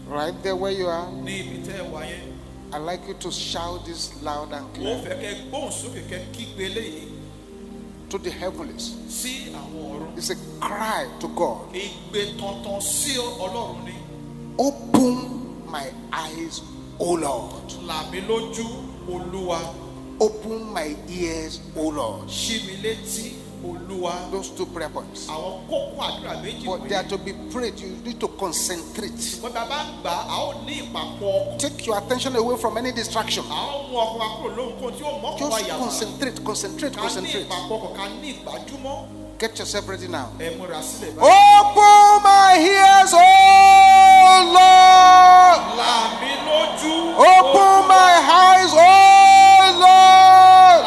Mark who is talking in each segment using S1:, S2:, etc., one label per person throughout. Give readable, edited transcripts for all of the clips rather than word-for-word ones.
S1: Right there where you are, I'd like you to shout this loud and clear to the heavens. It's a cry to God. Open my eyes, O Lord. Open my ears, O Lord. Those two prayer points. But they are to be prayed. You need to concentrate. Take your attention away from any distraction. Just concentrate. Get yourself ready now. Open my ears, oh Lord. Open my eyes, oh Lord.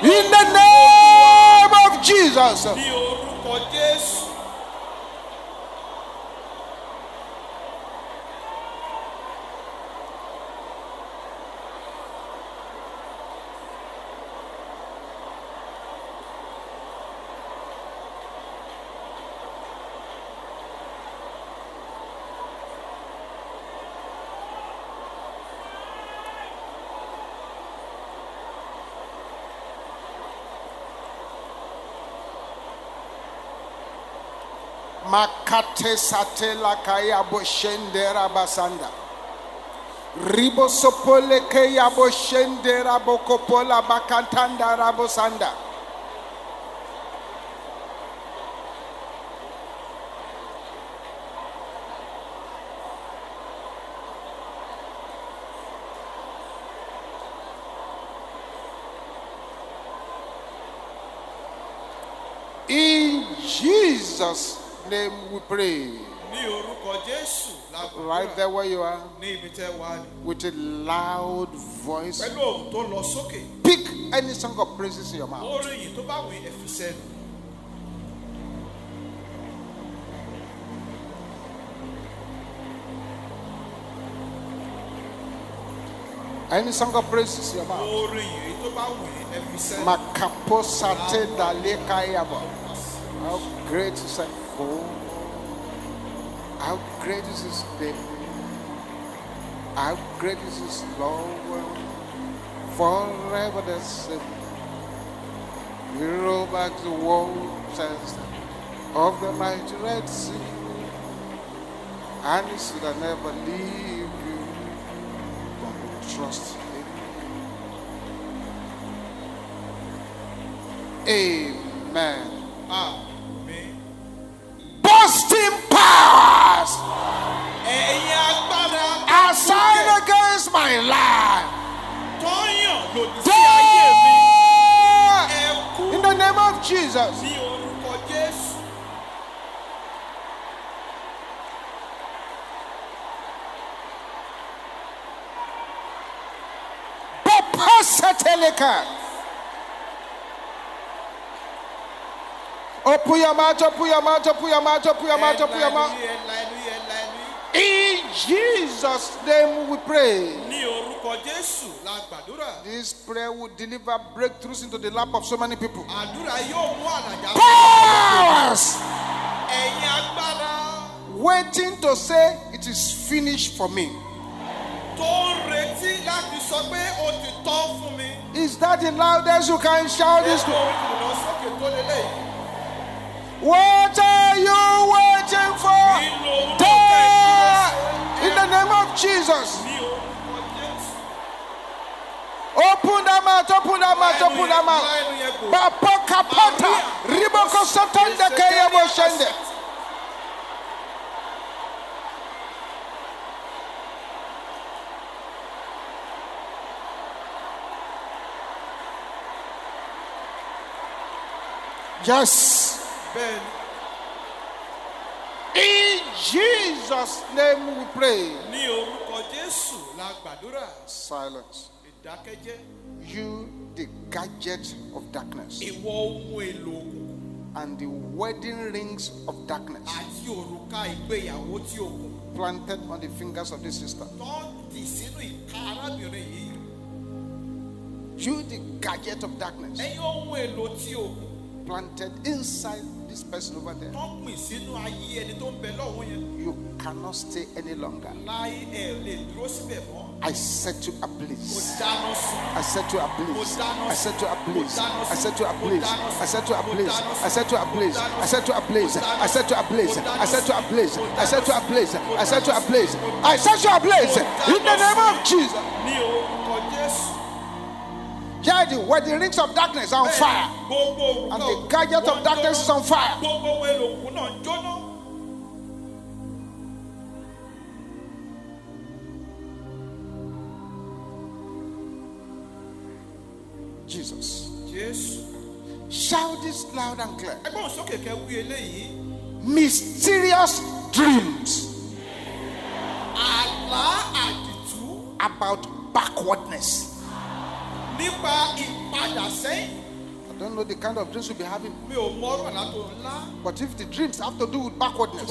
S1: In the name of Jesus. Makate satela kaya boshendera basanda. Ribo sopole kaya boshendera bokopola bakantanda rabosanda. In Jesus' name we pray. Right there where you are, with a loud voice, pick any song of praises in your mouth. Any song of praises in your mouth. Makaposate dalekayaba. How great is thy God? How great is his name? How great is his love? Forever the same. We roll back the waters of the mighty Red Sea, and he should never leave you. Don't trust him. Amen. Boasting powers assigned against my life, in the name of Jesus. Open your mouth, open your mouth, open your mouth, open your mouth, open your mouth. In Jesus' name we pray. This prayer will deliver breakthroughs into the lap of so many people. Powers waiting to say it is finished for me. Is that the loudest you can shout this? What are you waiting for? In the name of Jesus. Open that mouth, open that mouth, open that mouth. Bapokapata, riboko sotande kayabo shende. Yes. In Jesus' name we pray. Silence. You, the gadget of darkness, and the wedding rings of darkness planted on the fingers of this sister. You, the gadget of darkness, planted inside this person over there. You cannot stay any longer. I set you ablaze. I set you ablaze. I set you ablaze. I set you ablaze. I set you ablaze. I set you ablaze. I set you ablaze. I set you ablaze. I set you ablaze. I set you ablaze. I set you ablaze. I set you ablaze. In the name of Jesus. Yeah, where the rings of darkness are on fire and the gadget of darkness is on fire. Jesus. Yes. Shout this loud and clear. Mysterious dreams about backwardness. I don't know the kind of dreams you'll be having. But if the dreams have to do with backwardness,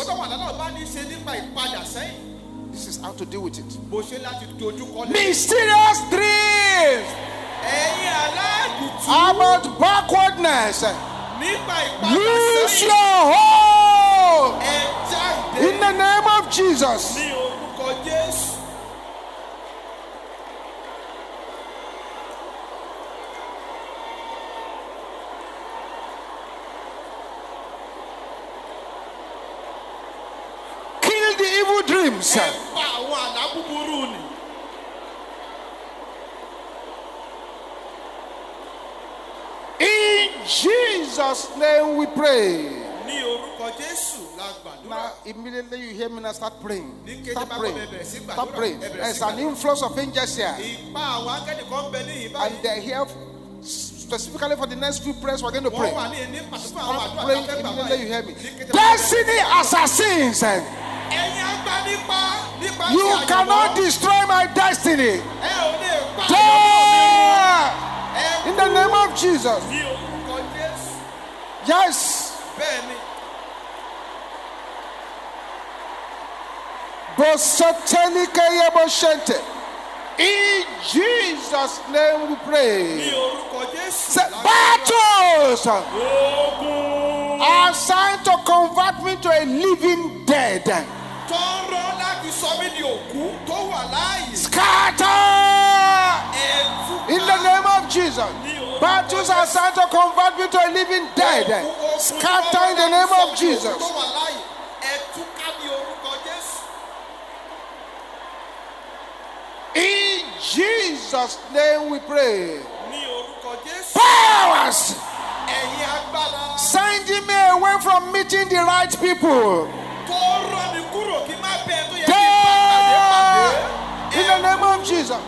S1: this is how to deal with it. Mysterious dreams about backwardness. Lose your hold in the name of Jesus. Kill the evil dreams. In Jesus' name we pray. Now, immediately you hear me now, start praying. Start praying. Start praying. There's an influx of angels here. And they're here specifically for the next few prayers. We're going to pray. Start praying. Immediately you hear me. Destiny assassins. You cannot destroy my destiny. In the name of Jesus. Yes. In Jesus' name we pray. Battles are assigned to convert me to a living dead. Scatter in the name of Jesus. Battles are assigned to convert me to a living dead. Scatter in the name of Jesus. In Jesus' name we pray. Powers sending me away from meeting the right people. In the name of Jesus.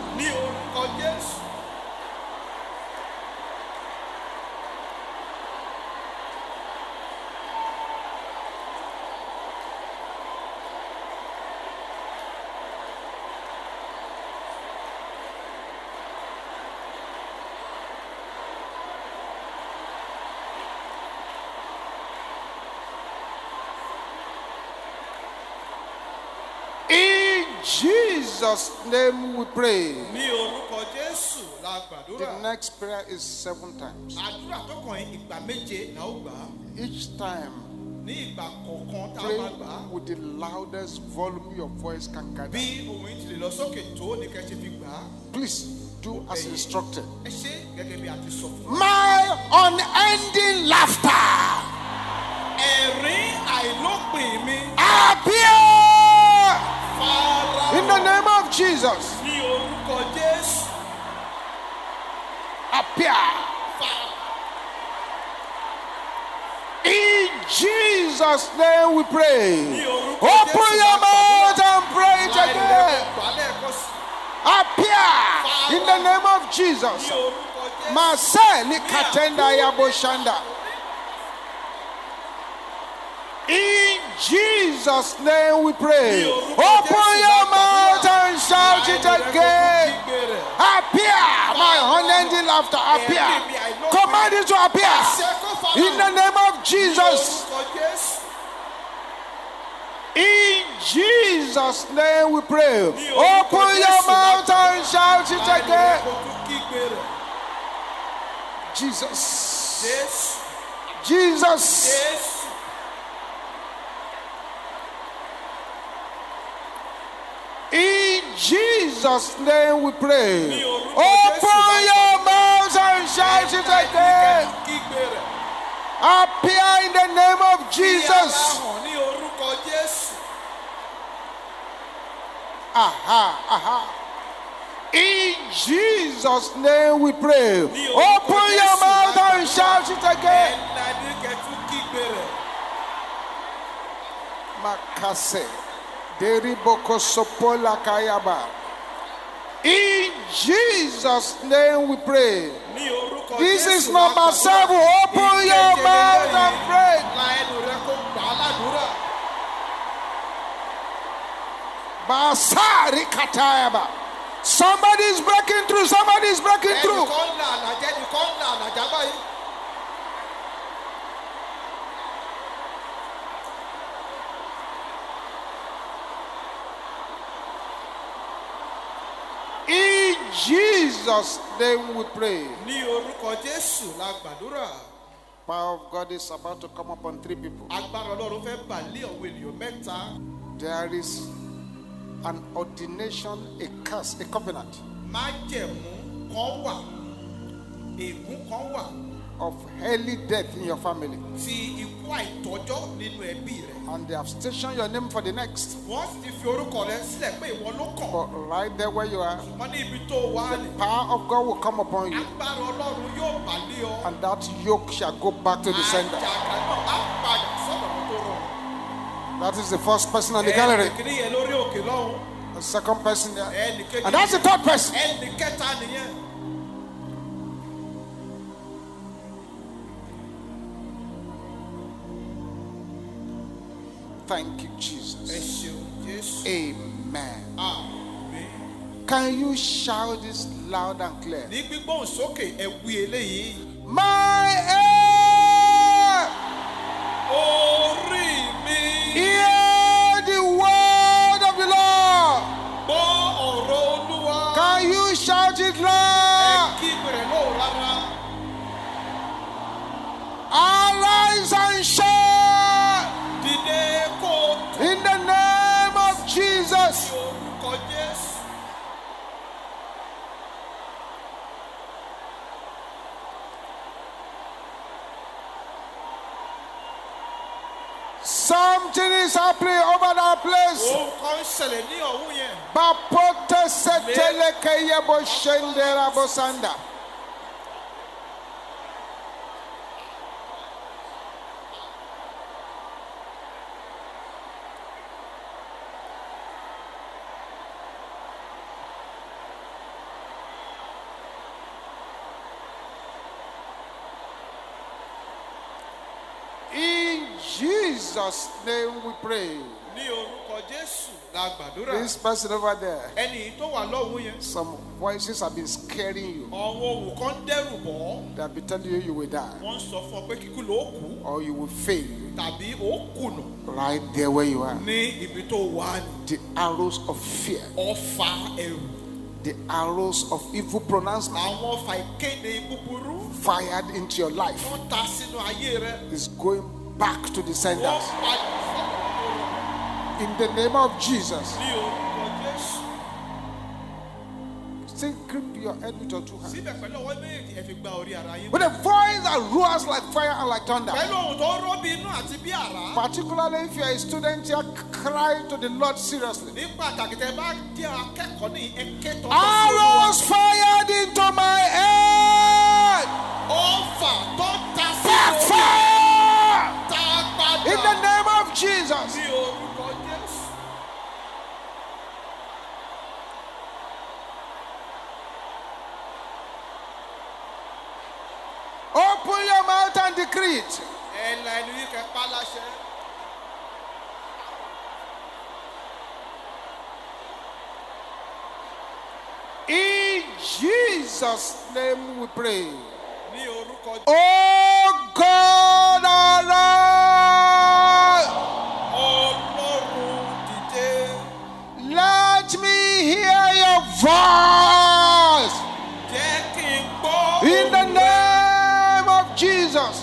S1: In Jesus' name we pray. The next prayer is 7 times. Each time, pray with the loudest volume your voice can gather. Please do as instructed. My unending laughter appear in the name of Jesus. Appear. In Jesus' name we pray. Open your mouth and pray it again. Appear in the name of Jesus. Maseli katenda ya boshanda. In Jesus' name we pray. Open your mouth and shout it again. Appear, my unending laughter, appear. Command it to appear. In the name of Jesus. In Jesus' name we pray. Open your mouth and shout it again. Jesus. Jesus. Jesus' name we pray. Open your mouths and shout it again. Appear in the name of Jesus. In Jesus' name we pray. Open your mouth and shout it again. Makase. Deriboko sopola kayaba. In Jesus' name we pray. This is number 7. Open your mouth and pray. Basari katayaba. Somebody is breaking through. Somebody is breaking through. In Jesus' name we pray. Power of God is about to come upon 3 people. There is an ordination, a curse, a covenant of early death in your family. And they have stationed your name for the next. But right there where you are, the power of God will come upon you. And that yoke shall go back to the sender. That is the first person on the gallery. The second person there. And that's the third person. Thank you, Jesus. Amen. Can you shout this loud and clear? My heir, hear the word of the Lord. Can you shout it loud? Arise and shine in the name of Jesus. Something is happening over that place. Bapote setele keye bo shendera bosanda. In Jesus' name we pray. This person over there, some voices have been scaring you. They have been telling you you will die, or you will fail. Right there where you are, the arrows of fear, the arrows of evil pronouncement fired into your life is going back to the senders. In the name of Jesus. Still grip your head with your 2 hands. With a voice that roars like fire and like thunder. Particularly if you are a student here, cry to the Lord seriously. Arrows fired into my head. Backfire! In the name of Jesus. Open your mouth and decree it. In Jesus' name we pray. Oh God, arise. Let me hear your voice. In the name of Jesus.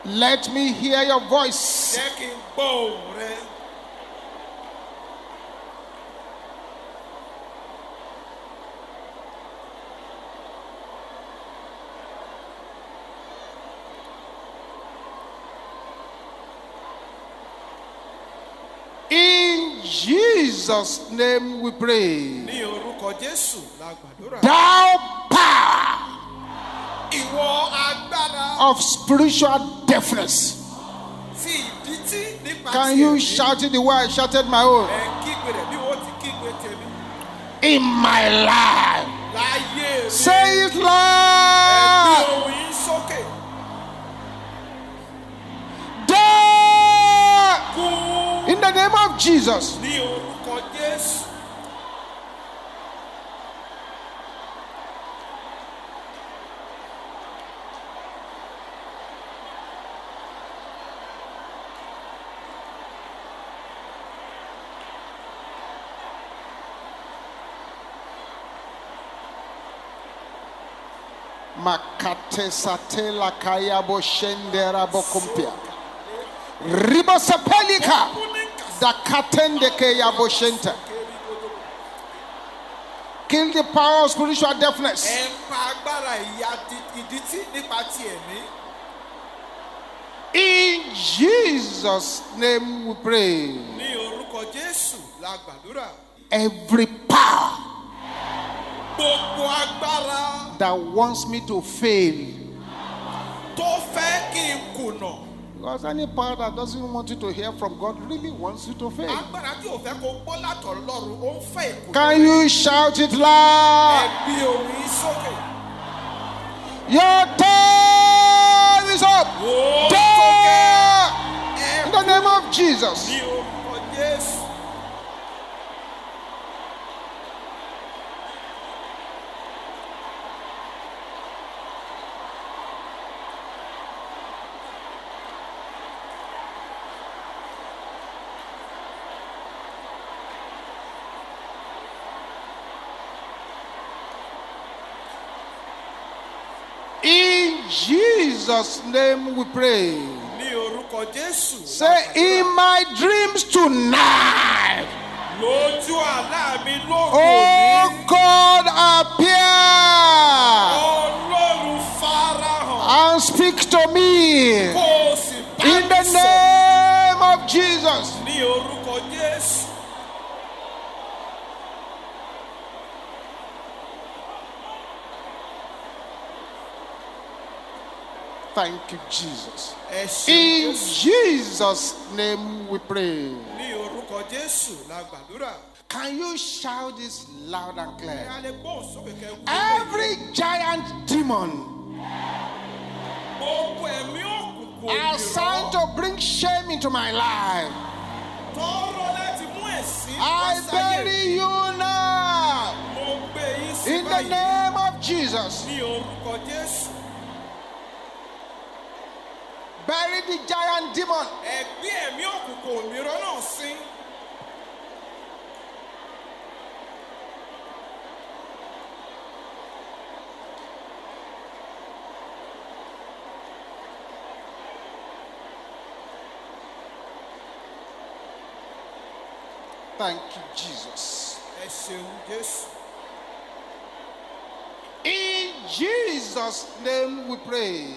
S1: Let me hear your voice. In Jesus' name we pray. Thou power of spiritual deafness. Can you shout it the way I shouted my own? In my life. Say it loud. In the name of Jesus. Makate satela kaya bo shendera bo kumpia. Ribo sapelika da katende ke ya bo shenta. Kill the power of spiritual deafness. In Jesus' name we pray. Every power that wants me to fail, because any power that doesn't want you to hear from God really wants you to fail. Can you shout it loud? Your time is up. In the name of Jesus. In Jesus' name we pray. Say, in my dreams tonight, oh God, appear and speak to me in the name of Jesus. Thank you, Jesus. In Jesus' name we pray. Can you shout this loud and clear? Every giant demon assigned to bring shame into my life, I bury you now in the name of Jesus. Bury the giant demon. Thank you, Jesus. In Jesus' name we pray.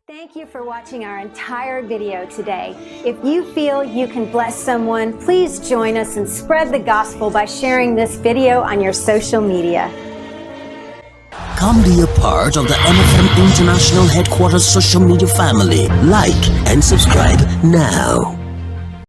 S2: Thank you for watching our entire video today. If you feel you can bless someone, please join us and spread the gospel by sharing this video on your social media.
S3: Come be a part of the MFM International Headquarters social media family. Like and subscribe now.